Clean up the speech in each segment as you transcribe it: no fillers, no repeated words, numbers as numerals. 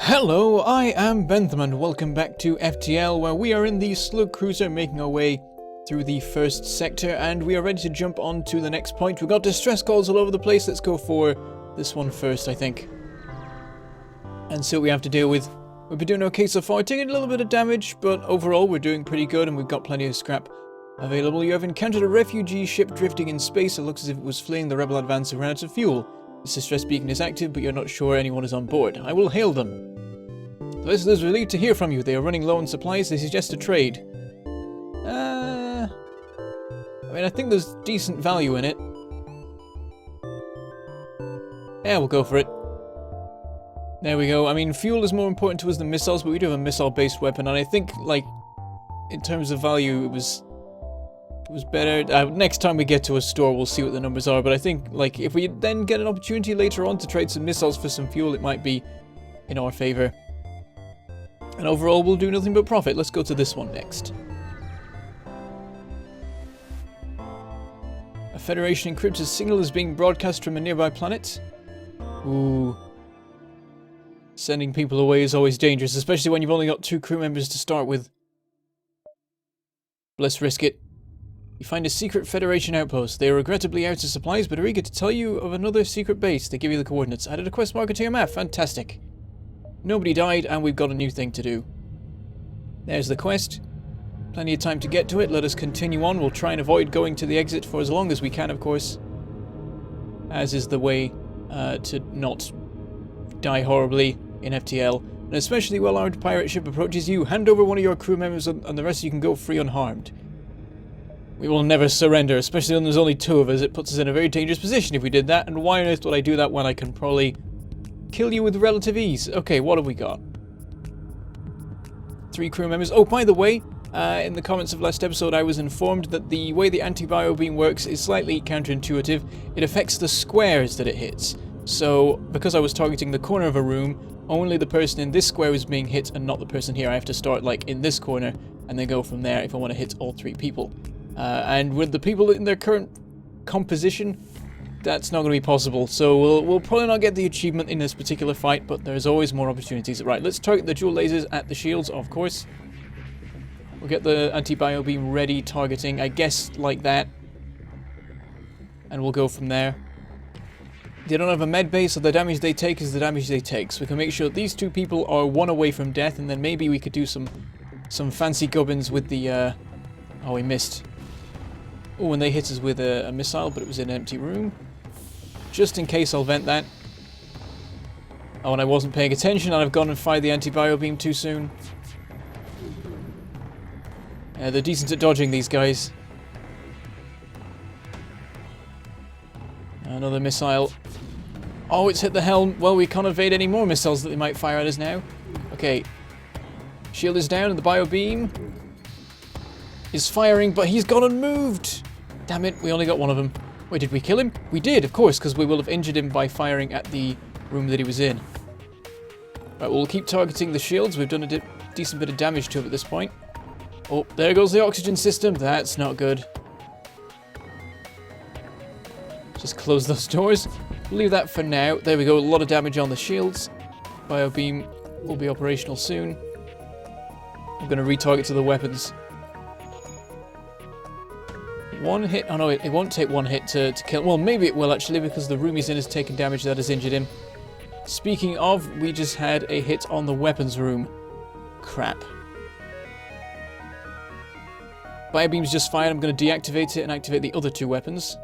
Hello, I am Bentham and welcome back to FTL, where we are in the slug cruiser making our way through the first sector and we are ready to jump on to the next point. We've got distress calls all over the place. Let's go for this one first, I think, and see what we have to deal with. We've been doing okay so far, taking a little bit of damage, but overall we're doing pretty good and we've got plenty of scrap available. You have encountered a refugee ship drifting in space. It looks as if it was fleeing the rebel advance and ran out of fuel. The distress beacon is active, but you're not sure anyone is on board. I will hail them. The vessel is relieved to hear from you. They are running low on supplies. They suggest a trade. I mean, I think there's decent value in it. Yeah, we'll go for it. There we go. I mean, fuel is more important to us than missiles, but we do have a missile-based weapon, and I think, like, in terms of value, it was better. Next time we get to a store, we'll see what the numbers are, but I think, like, if we then get an opportunity later on to trade some missiles for some fuel, it might be in our favor. And overall, we'll do nothing but profit. Let's go to this one next. A Federation encrypted signal is being broadcast from a nearby planet. Ooh. Sending people away is always dangerous, especially when you've only got 2 crew members to start with. But let's risk it. You find a secret Federation outpost. They are regrettably out of supplies, but are eager to tell you of another secret base. They give you the coordinates. Added a quest marker to your map. Fantastic. Nobody died, and we've got a new thing to do. There's the quest. Plenty of time to get to it. Let us continue on. We'll try and avoid going to the exit for as long as we can, of course. As is the way to not die horribly in FTL. An especially well-armed pirate ship approaches you. Hand over one of your crew members and the rest of you can go free unharmed. We will never surrender, especially when there's only 2 of us. It puts us in a very dangerous position if we did that, and why on earth would I do that when I can probably kill you with relative ease? Okay, what have we got? 3 crew members. Oh, by the way, in the comments of last episode I was informed that the way the anti-bio beam works is slightly counterintuitive. It affects the squares that it hits. So, because I was targeting the corner of a room, only the person in this square is being hit and not the person here. I have to start, like, in this corner and then go from there if I want to hit all 3 people. And with the people in their current composition, that's not going to be possible. So we'll probably not get the achievement in this particular fight, but there's always more opportunities. Right, let's target the dual lasers at the shields, of course. We'll get the anti-bio beam ready, targeting, I guess, like that. And we'll go from there. They don't have a med base, so the damage they take is the damage they take. So we can make sure that these 2 people are 1 away from death, and then maybe we could do some fancy gubbins with the... Oh, we missed. Oh, and they hit us with a missile, but it was in an empty room. Just in case, I'll vent that. Oh, and I wasn't paying attention, and I've gone and fired the anti-bio beam too soon. They're decent at dodging, these guys. Another missile. Oh, it's hit the helm. Well, we can't evade any more missiles that they might fire at us now. Okay. Shield is down, and the bio beam is firing, but he's gone unmoved. Damn it, we only got 1 of them. Wait, did we kill him? We did, of course, because we will have injured him by firing at the room that he was in. Right, we'll keep targeting the shields. We've done a decent bit of damage to him at this point. Oh, there goes the oxygen system. That's not good. Just close those doors. We'll leave that for now. There we go, a lot of damage on the shields. Bio beam will be operational soon. I'm going to retarget to the weapons. 1 hit. Oh no, it won't take 1 hit to kill. Well, maybe it will actually, because the room he's in has taken damage that has injured him. Speaking of, we just had a hit on the weapons room. Crap. Biobeam's just fired. I'm going to deactivate it and activate the other 2 weapons.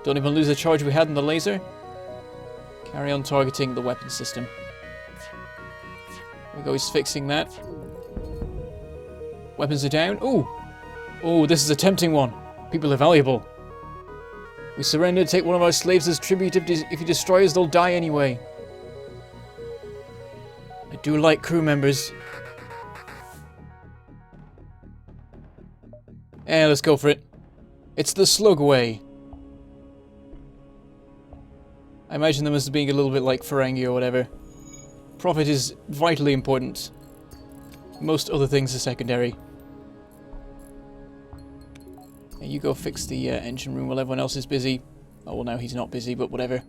Don't even lose the charge we had in the laser. Carry on targeting the weapon system. There we go, he's fixing that. Weapons are down. Ooh! Oh, this is a tempting one. People are valuable. We surrender, take one of our slaves as tribute. If you destroy us, they'll die anyway. I do like crew members. Yeah, let's go for it. It's the slug way. I imagine them as being a little bit like Ferengi or whatever. Profit is vitally important. Most other things are secondary. You go fix the engine room while everyone else is busy. Oh, well, now he's not busy, but whatever.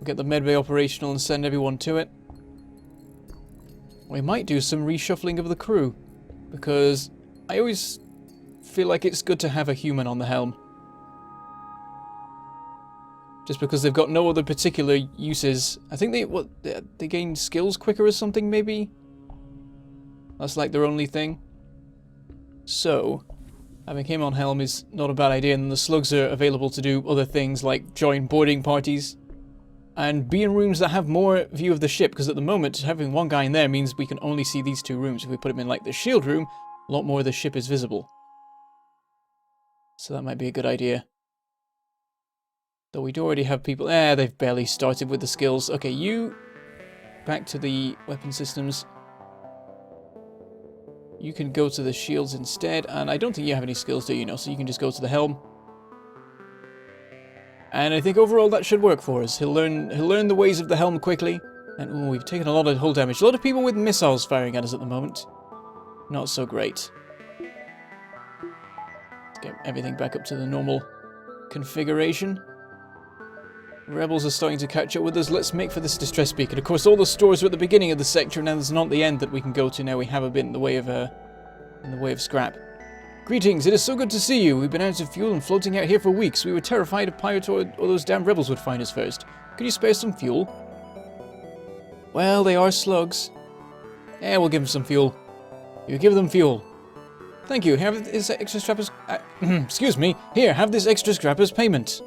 We'll get the medbay operational and send everyone to it. We might do some reshuffling of the crew, because I always feel like it's good to have a human on the helm. Just because they've got no other particular uses. I think they gain skills quicker or something, maybe? That's like their only thing. So, having him on helm is not a bad idea, and the slugs are available to do other things like join boarding parties and be in rooms that have more view of the ship, because at the moment having one guy in there means we can only see these two rooms. If we put him in like the shield room, a lot more of the ship is visible. So that might be a good idea. Though we do already have people... they've barely started with the skills. Okay, you back to the weapon systems. You can go to the shields instead, and I don't think you have any skills, do you know? So you can just go to the helm. And I think overall that should work for us. He'll learn the ways of the helm quickly. And ooh, we've taken a lot of hull damage. A lot of people with missiles firing at us at the moment. Not so great. Let's get everything back up to the normal configuration. Rebels are starting to catch up with us. Let's make for this distress beacon. Of course, all the stores are at the beginning of the sector, now there's not the end that we can go to. Now we have a bit in the way of scrap. Greetings, it is so good to see you. We've been out of fuel and floating out here for weeks. We were terrified a pirate or those damn rebels would find us first. Could you spare some fuel? Well, they are slugs. We'll give them some fuel. You give them fuel. Thank you. Have this extra scrap as... excuse me. Here, have this extra scrap as payment.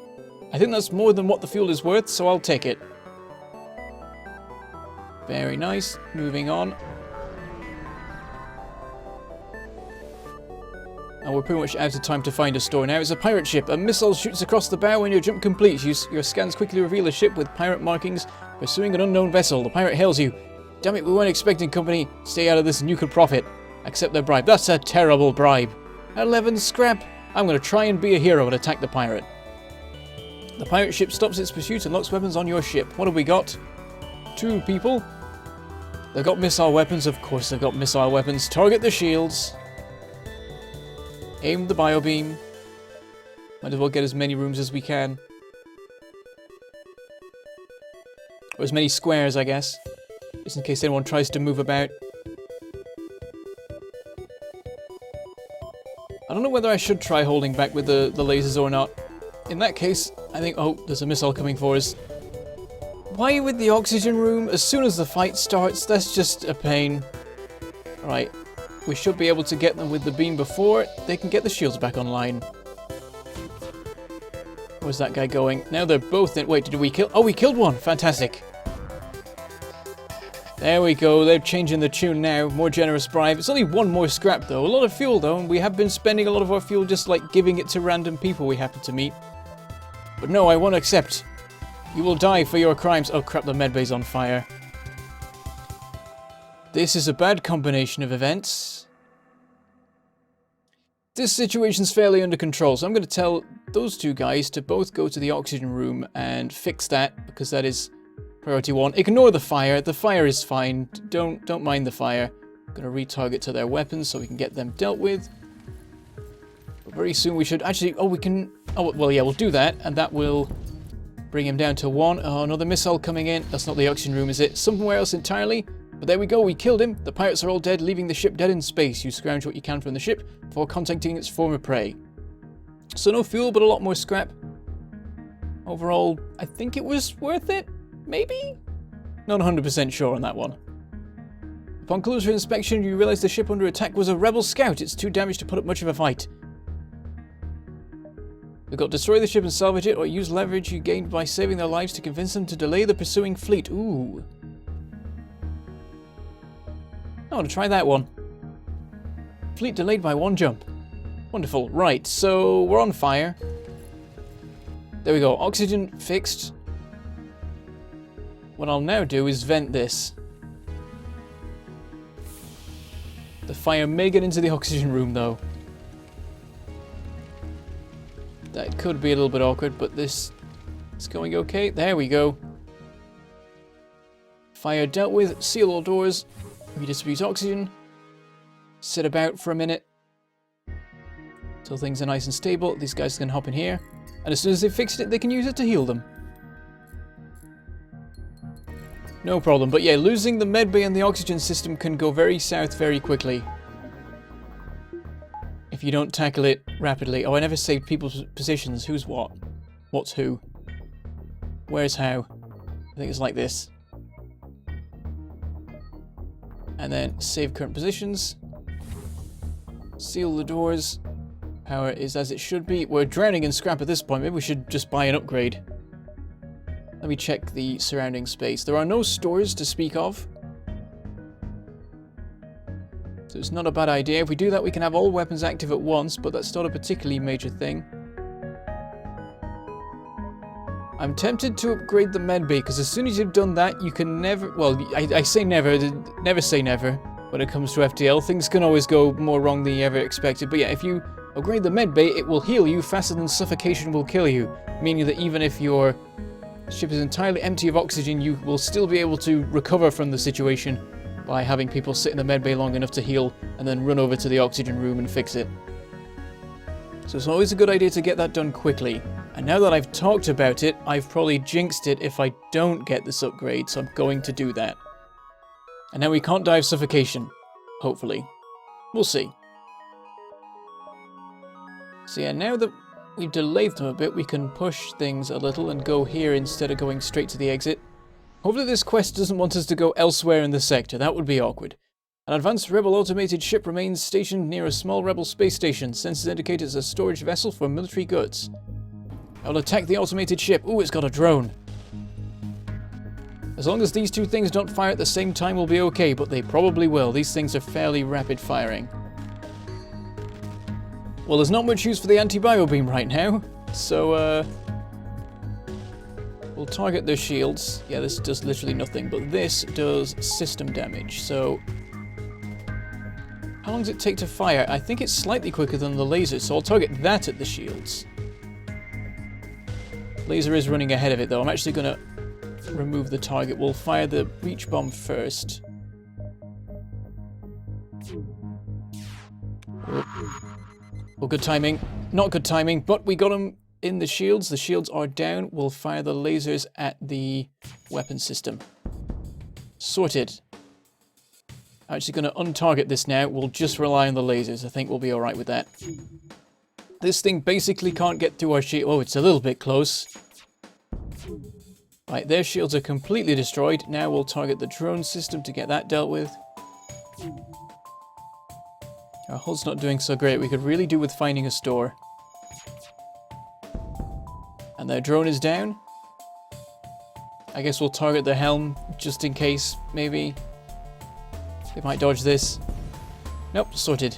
I think that's more than what the fuel is worth, so I'll take it. Very nice. Moving on. And we're pretty much out of time to find a store now. It's a pirate ship. A missile shoots across the bow when your jump completes. Your scans quickly reveal a ship with pirate markings pursuing an unknown vessel. The pirate hails you. Damn it, we weren't expecting company. Stay out of this and you could profit. Accept their bribe. That's a terrible bribe. 11 scrap. I'm going to try and be a hero and attack the pirate. The pirate ship stops its pursuit and locks weapons on your ship. What have we got? 2 people. They've got missile weapons. Of course they've got missile weapons. Target the shields. Aim the biobeam. Might as well get as many rooms as we can. Or as many squares, I guess. Just in case anyone tries to move about. I don't know whether I should try holding back with the lasers or not. In that case, I think... Oh, there's a missile coming for us. Why with the oxygen room? As soon as the fight starts, that's just a pain. Right. We should be able to get them with the beam before they can get the shields back online. Where's that guy going? Now they're both in... Wait, did we kill... Oh, we killed one! Fantastic. There we go. They're changing the tune now. More generous bribe. It's only 1 more scrap, though. A lot of fuel, though. And we have been spending a lot of our fuel just, like, giving it to random people we happen to meet. But no, I won't accept. You will die for your crimes. Oh, crap. The medbay's on fire. This is a bad combination of events. This situation's fairly under control, so I'm going to tell those 2 guys to both go to the oxygen room and fix that, because that is priority 1. Ignore the fire. The fire is fine. Don't mind the fire. I'm going to retarget to their weapons so we can get them dealt with. But very soon we should actually... Oh, we can... Oh, well, yeah, we'll do that, and that will bring him down to 1. Oh, another missile coming in. That's not the oxygen room, is it? Somewhere else entirely? But there we go, we killed him. The pirates are all dead, leaving the ship dead in space. You scrounge what you can from the ship before contacting its former prey. So no fuel, but a lot more scrap. Overall, I think it was worth it? Maybe? Not 100% sure on that one. Upon closer inspection, you realize the ship under attack was a rebel scout. It's too damaged to put up much of a fight. We've got destroy the ship and salvage it, or use leverage you gained by saving their lives to convince them to delay the pursuing fleet. Ooh. I want to try that one. Fleet delayed by 1 jump. Wonderful. Right, so we're on fire. There we go. Oxygen fixed. What I'll now do is vent this. The fire may get into the oxygen room, though. That could be a little bit awkward, but this is going okay. There we go. Fire dealt with. Seal all doors. Redistribute oxygen. Sit about for a minute. Until things are nice and stable. These guys can hop in here. And as soon as they've fixed it, they can use it to heal them. No problem. But yeah, losing the medbay and the oxygen system can go very south very quickly. If you don't tackle it rapidly. Oh, I never saved people's positions. Who's what? What's who? Where's how? I think it's like this. And then save current positions. Seal the doors. Power is as it should be. We're drowning in scrap at this point. Maybe we should just buy an upgrade. Let me check the surrounding space. There are no stores to speak of. So it's not a bad idea. If we do that, we can have all weapons active at once, but that's not a particularly major thing. I'm tempted to upgrade the medbay, because as soon as you've done that, you can never... Well, I say never. Never say never when it comes to FTL. Things can always go more wrong than you ever expected. But yeah, if you upgrade the medbay, it will heal you faster than suffocation will kill you. Meaning that even if your ship is entirely empty of oxygen, you will still be able to recover from the situation by having people sit in the medbay long enough to heal and then run over to the oxygen room and fix it. So it's always a good idea to get that done quickly. And now that I've talked about it, I've probably jinxed it if I don't get this upgrade, so I'm going to do that. And now we can't die of suffocation, hopefully. We'll see. So yeah, now that we've delayed them a bit, we can push things a little and go here instead of going straight to the exit. Hopefully this quest doesn't want us to go elsewhere in the sector. That would be awkward. An advanced rebel automated ship remains stationed near a small rebel space station. Sensors indicate it's a storage vessel for military goods. I'll attack the automated ship. Ooh, it's got a drone. As long as these two things don't fire at the same time, we'll be okay, but they probably will. These things are fairly rapid firing. Well, there's not much use for the anti-bio beam right now, so we'll target their shields. Yeah, this does literally nothing, but this does system damage, so... How long does it take to fire? I think it's slightly quicker than the laser, so I'll target that at the shields. Laser is running ahead of it, though. I'm actually going to remove the target. We'll fire the breach bomb first. Oh, good timing. Not good timing, but we got him in the shields. The shields are down. We'll fire the lasers at the weapon system. Sorted. I'm actually going to untarget this now. We'll just rely on the lasers. I think we'll be alright with that. This thing basically can't get through our shield. Oh, it's a little bit close. Right, their shields are completely destroyed. Now we'll target the drone system to get that dealt with. Our hull's not doing so great. We could really do with finding a store. And their drone is down. I guess we'll target the helm just in case, maybe. They might dodge this. Nope, sorted.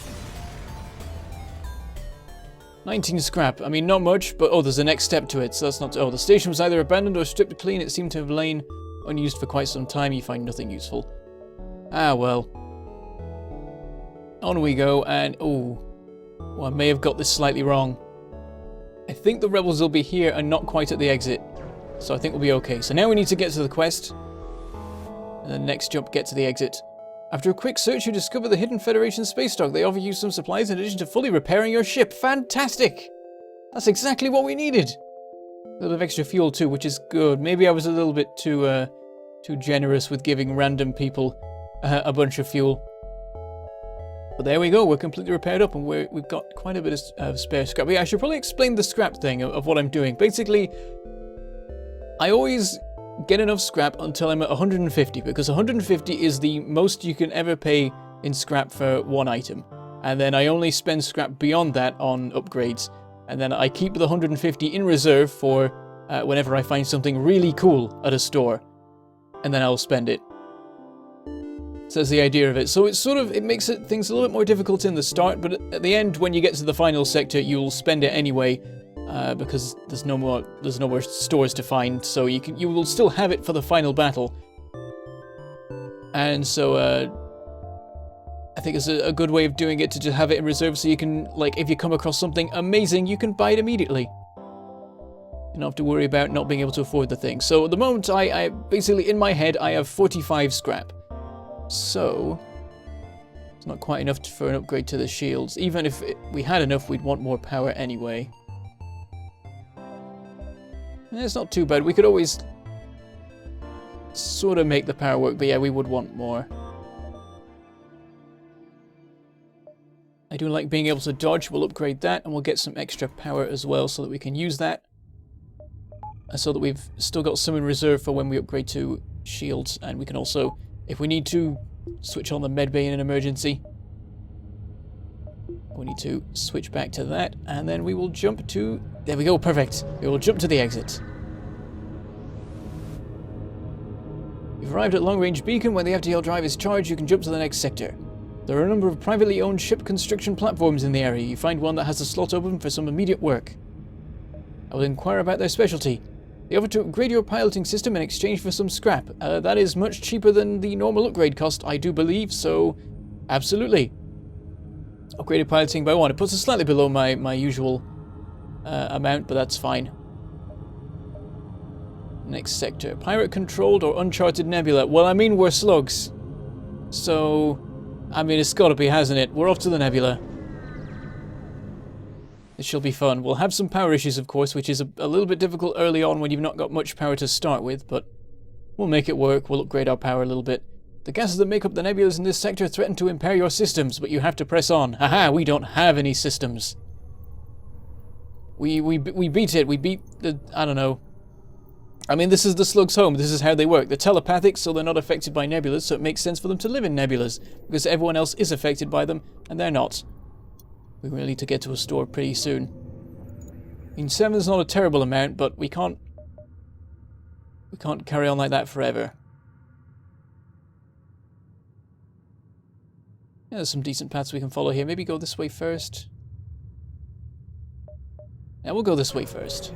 19 scrap. I mean, not much, but oh, there's a next step to it, so that's not... Oh, the station was either abandoned or stripped clean. It seemed to have lain unused for quite some time. You find nothing useful. Ah, well. On we go, and... Oh, well, I may have got this slightly wrong. I think the rebels will be here and not quite at the exit. So I think we'll be okay. So now we need to get to the quest. And the next jump, get to the exit. After a quick search, you discover the hidden Federation space dock. They offer you some supplies in addition to fully repairing your ship. Fantastic! That's exactly what we needed. A little bit of extra fuel too, which is good. Maybe I was a little bit too generous with giving random people a bunch of fuel. But there we go. We're completely repaired up, and we've got quite a bit of spare scrap. But yeah, I should probably explain the scrap thing of what I'm doing. Basically, I always get enough scrap until I'm at 150, because 150 is the most you can ever pay in scrap for one item. And then I only spend scrap beyond that on upgrades. And then I keep the 150 in reserve for whenever I find something really cool at a store. And then I'll spend it. So that's the idea of it. So it's it makes things a little bit more difficult in the start, but at the end, when you get to the final sector, you'll spend it anyway. Because there's no more stores to find, so you will still have it for the final battle. And so I think it's a good way of doing it to just have it in reserve, so you can, like, if you come across something amazing, you can buy it immediately. You don't have to worry about not being able to afford the thing. So at the moment, I basically, in my head, I have 45 scrap. So it's not quite enough for an upgrade to the shields. Even if we had enough, we'd want more power anyway. It's not too bad. We could always sort of make the power work, but yeah, we would want more. I do like being able to dodge. We'll upgrade that, and we'll get some extra power as well so that we can use that. And so that we've still got some in reserve for when we upgrade to shields, and we can also, if we need to, switch on the medbay in an emergency. We need to switch back to that, and then we will jump to... There we go, perfect. We will jump to the exit. You've arrived at Long Range Beacon. When the FTL drive is charged, you can jump to the next sector. There are a number of privately owned ship construction platforms in the area. You find one that has a slot open for some immediate work. I will inquire about their specialty. They offer to upgrade your piloting system in exchange for some scrap. That is much cheaper than the normal upgrade cost, I do believe, so absolutely. Upgraded piloting by 1. It puts us slightly below my usual amount, but that's fine. Next sector. Pirate-controlled or uncharted nebula. Well, I mean, we're slugs. So, I mean, it's gotta be, hasn't it? We're off to the nebula. It shall be fun. We'll have some power issues, of course, which is a little bit difficult early on when you've not got much power to start with, but we'll make it work. We'll upgrade our power a little bit. The gases that make up the nebulas in this sector threaten to impair your systems, but you have to press on. Haha, we don't have any systems. We beat it. We beat the... I don't know. I mean, this is the slug's home. This is how they work. They're telepathic, so they're not affected by nebulas, so it makes sense for them to live in nebulas, because everyone else is affected by them, and they're not. We really need to get to a store pretty soon. I mean, 7's not a terrible amount, but we can't carry on like that forever. Yeah, there's some decent paths we can follow here. Maybe go this way first. Yeah, we'll go this way first.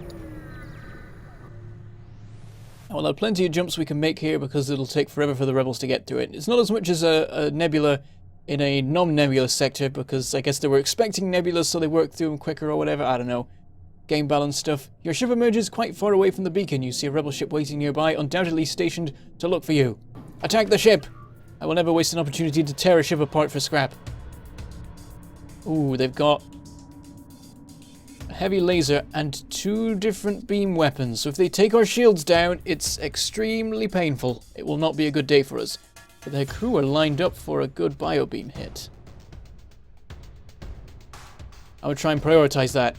And we'll have plenty of jumps we can make here because it'll take forever for the rebels to get to it. It's not as much as a nebula in a non-nebula sector, because I guess they were expecting nebulas, so they worked through them quicker or whatever. I don't know. Game balance stuff. Your ship emerges quite far away from the beacon. You see a rebel ship waiting nearby, undoubtedly stationed to look for you. Attack the ship! I will never waste an opportunity to tear a ship apart for scrap. Ooh, they've got a heavy laser and 2 different beam weapons. So if they take our shields down, it's extremely painful. It will not be a good day for us. But their crew are lined up for a good biobeam hit. I would try and prioritize that.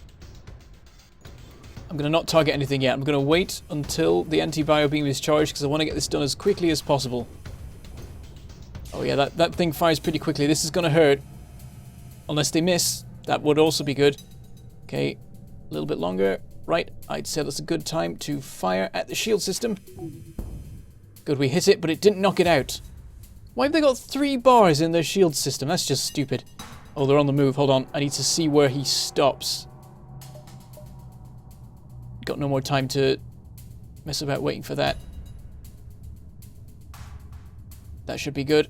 I'm going to not target anything yet. I'm going to wait until the anti-biobeam is charged because I want to get this done as quickly as possible. Oh yeah, that thing fires pretty quickly. This is going to hurt. Unless they miss. That would also be good. Okay, a little bit longer. Right, I'd say that's a good time to fire at the shield system. Good, we hit it, but it didn't knock it out. Why have they got 3 bars in their shield system? That's just stupid. Oh, they're on the move. Hold on. I need to see where he stops. Got no more time to mess about waiting for that. That should be good.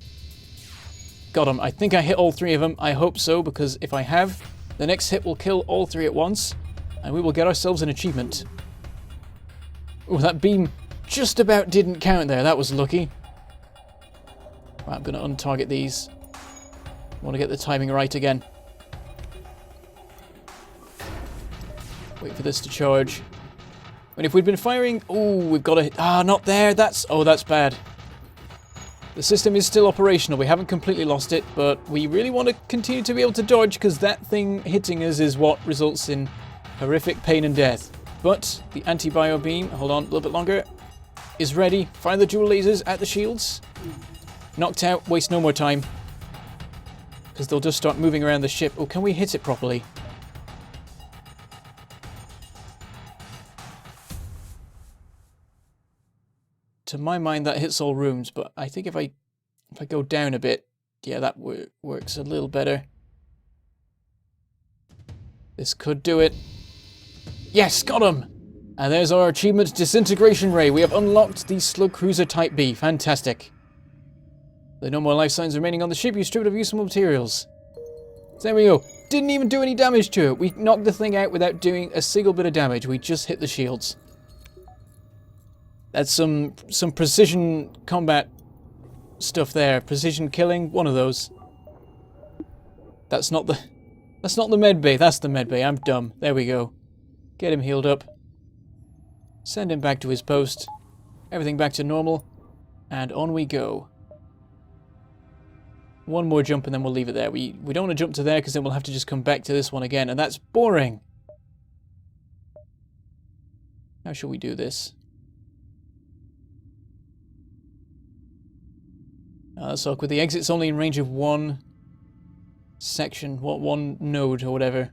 Got him. I think I hit all 3 of them. I hope so, because if I have, the next hit will kill all 3 at once, and we will get ourselves an achievement. Oh, that beam just about didn't count there. That was lucky. Right, I'm going to untarget these. I want to get the timing right again. Wait for this to charge. And if we'd been firing... Oh, we've got to... Ah, not there. That's... Oh, that's bad. The system is still operational. We haven't completely lost it, but we really want to continue to be able to dodge because that thing hitting us is what results in horrific pain and death. But the anti-bio beam... Hold on, a little bit longer. Is ready. Fire the dual lasers at the shields. Knocked out, waste no more time. Because they'll just start moving around the ship. Oh, can we hit it properly? To my mind, that hits all rooms, but I think if I go down a bit, yeah, that works a little better. This could do it. Yes, got him! And there's our achievement, Disintegration Ray. We have unlocked the Slug Cruiser Type B. Fantastic. There are no more life signs remaining on the ship. You stripped of useful materials. So there we go. Didn't even do any damage to it. We knocked the thing out without doing a single bit of damage. We just hit the shields. That's some precision combat stuff there. Precision killing, one of those. That's not the med bay. That's the med bay. I'm dumb. There we go. Get him healed up. Send him back to his post. Everything back to normal. And on we go. One more jump and then we'll leave it there. We don't want to jump to there because then we'll have to just come back to this one again, and that's boring. How shall we do this? That's awkward. The exit's only in range of one section, one node or whatever.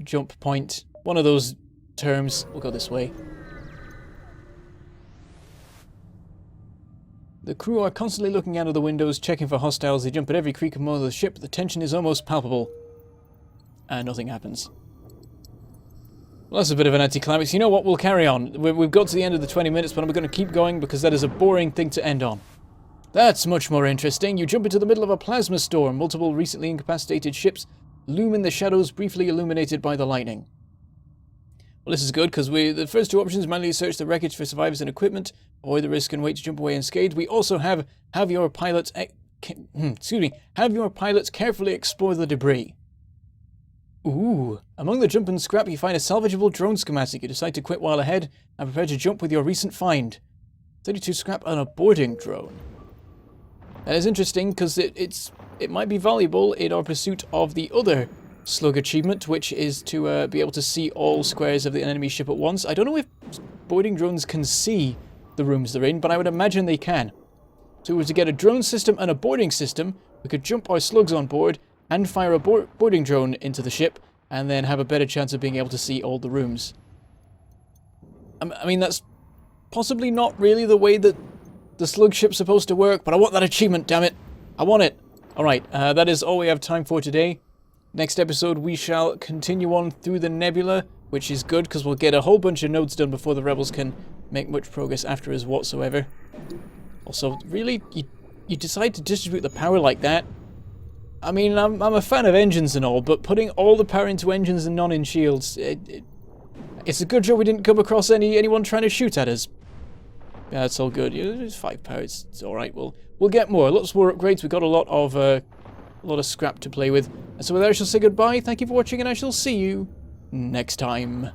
Jump point. One of those terms. We'll go this way. The crew are constantly looking out of the windows, checking for hostiles. They jump at every creak and moan of the ship. The tension is almost palpable. And nothing happens. Well, that's a bit of an anticlimax. You know what? We'll carry on. We've got to the end of the 20 minutes, but I'm going to keep going because that is a boring thing to end on. That's much more interesting. You jump into the middle of a plasma storm. Multiple recently incapacitated ships loom in the shadows, briefly illuminated by the lightning. Well, this is good because the first two options: manually search the wreckage for survivors and equipment, avoid the risk and wait to jump away unscathed. We also have your pilots have your pilots carefully explore the debris. Ooh, among the jump and scrap you find a salvageable drone schematic. You decide to quit while ahead and prepare to jump with your recent find. 32 scrap on a boarding drone. That is interesting because it might be valuable in our pursuit of the other slug achievement, which is to be able to see all squares of the enemy ship at once. I don't know if boarding drones can see the rooms they're in, but I would imagine they can. So if we were to get a drone system and a boarding system, we could jump our slugs on board and fire a boarding drone into the ship, and then have a better chance of being able to see all the rooms. I mean, that's possibly not really the way that the slug ship's supposed to work, but I want that achievement, damn it! I want it! Alright, that is all we have time for today. Next episode, we shall continue on through the nebula, which is good, because we'll get a whole bunch of nodes done before the rebels can make much progress after us whatsoever. Also, really? You decide to distribute the power like that? I mean, I'm a fan of engines and all, but putting all the power into engines and none in shields, it's a good job we didn't come across anyone trying to shoot at us. Yeah, it's all good. It's 5 power. It's all right. We'll get more. Lots more upgrades. We've got a lot of scrap to play with. And so with that, I shall say goodbye. Thank you for watching, and I shall see you next time.